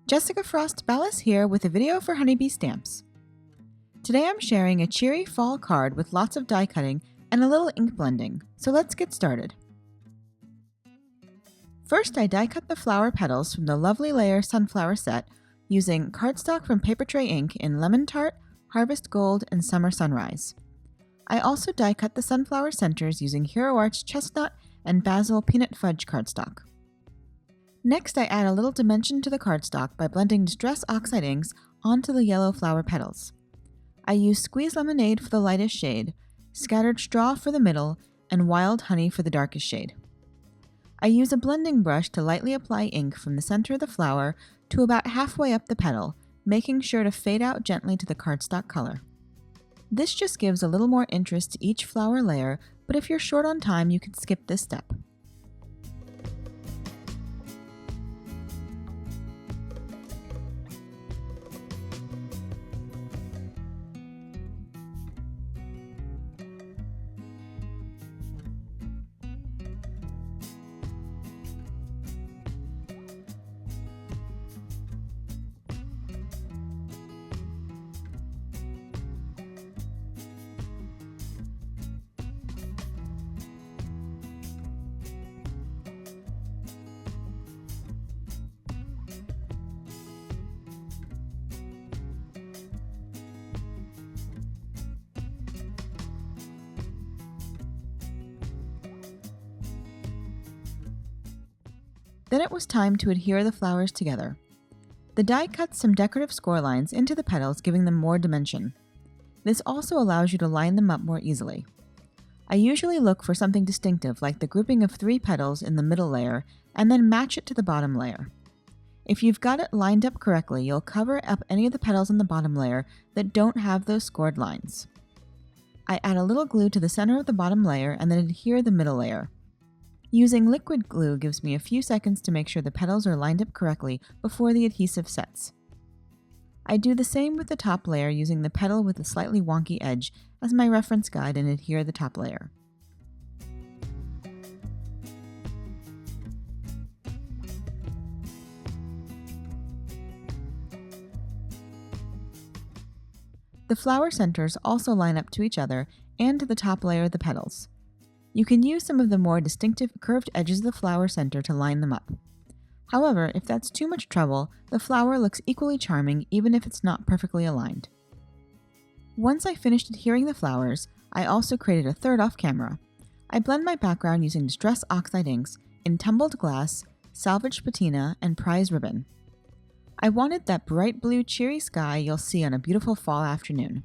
Jessica Frost Ballas here with a video for Honeybee Stamps. Today I'm sharing a cheery fall card with lots of die cutting and a little ink blending, so let's get started. First I die cut the flower petals from the Lovely Layer Sunflower set using cardstock from Papertrey ink in Lemon Tart, Harvest Gold, and Summer Sunrise. I also die cut the sunflower centers using Hero Art's Chestnut and Bazzill Peanut Fudge cardstock. Next, I add a little dimension to the cardstock by blending Distress Oxide inks onto the yellow flower petals. I use Squeeze Lemonade for the lightest shade, Scattered Straw for the middle, and Wild Honey for the darkest shade. I use a blending brush to lightly apply ink from the center of the flower to about halfway up the petal, making sure to fade out gently to the cardstock color. This just gives a little more interest to each flower layer, but if you're short on time, you can skip this step. Then it was time to adhere the flowers together. The die cuts some decorative score lines into the petals, giving them more dimension. This also allows you to line them up more easily. I usually look for something distinctive like the grouping of 3 petals in the middle layer and then match it to the bottom layer. If you've got it lined up correctly, you'll cover up any of the petals in the bottom layer that don't have those scored lines. I add a little glue to the center of the bottom layer and then adhere the middle layer. Using liquid glue gives me a few seconds to make sure the petals are lined up correctly before the adhesive sets. I do the same with the top layer using the petal with a slightly wonky edge as my reference guide and adhere the top layer. The flower centers also line up to each other and to the top layer of the petals. You can use some of the more distinctive curved edges of the flower center to line them up. However, if that's too much trouble, the flower looks equally charming even if it's not perfectly aligned. Once I finished adhering the flowers, I also created a third off camera. I blend my background using Distress Oxide inks in Tumbled Glass, Salvaged Patina, and Prize Ribbon. I wanted that bright blue cheery sky you'll see on a beautiful fall afternoon.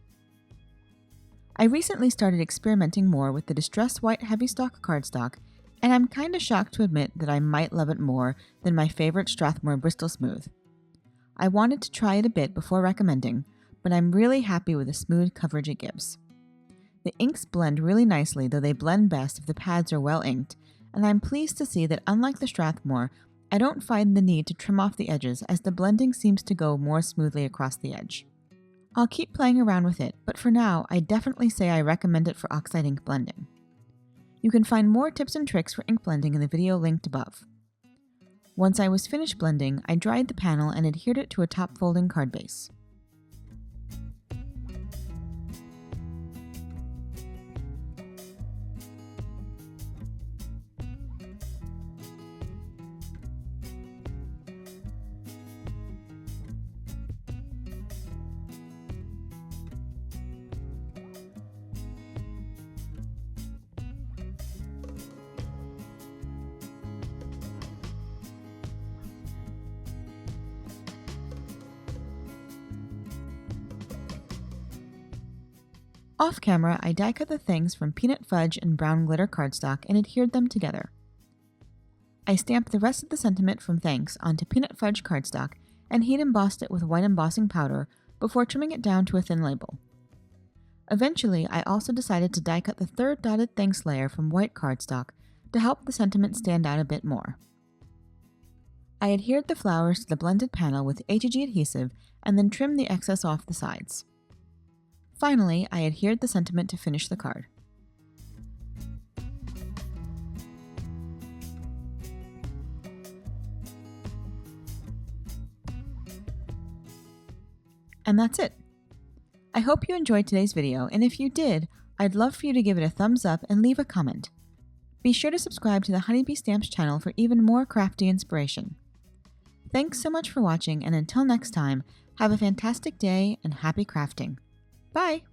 I recently started experimenting more with the Distress White Heavystock cardstock, and I'm kinda shocked to admit that I might love it more than my favorite Strathmore Bristol Smooth. I wanted to try it a bit before recommending, but I'm really happy with the smooth coverage it gives. The inks blend really nicely, though they blend best if the pads are well inked, and I'm pleased to see that unlike the Strathmore, I don't find the need to trim off the edges as the blending seems to go more smoothly across the edge. I'll keep playing around with it, but for now, I definitely say I recommend it for Oxide ink blending. You can find more tips and tricks for ink blending in the video linked above. Once I was finished blending, I dried the panel and adhered it to a top folding card base. Off camera, I die cut the things from Peanut Fudge and Brown Glitter cardstock and adhered them together. I stamped the rest of the sentiment from Thanks onto Peanut Fudge cardstock and heat embossed it with white embossing powder before trimming it down to a thin label. Eventually, I also decided to die cut the third dotted Thanks layer from white cardstock to help the sentiment stand out a bit more. I adhered the flowers to the blended panel with HG adhesive and then trimmed the excess off the sides. Finally, I adhered the sentiment to finish the card. And that's it. I hope you enjoyed today's video, and if you did, I'd love for you to give it a thumbs up and leave a comment. Be sure to subscribe to the Honeybee Stamps channel for even more crafty inspiration. Thanks so much for watching, and until next time, have a fantastic day and happy crafting. Bye!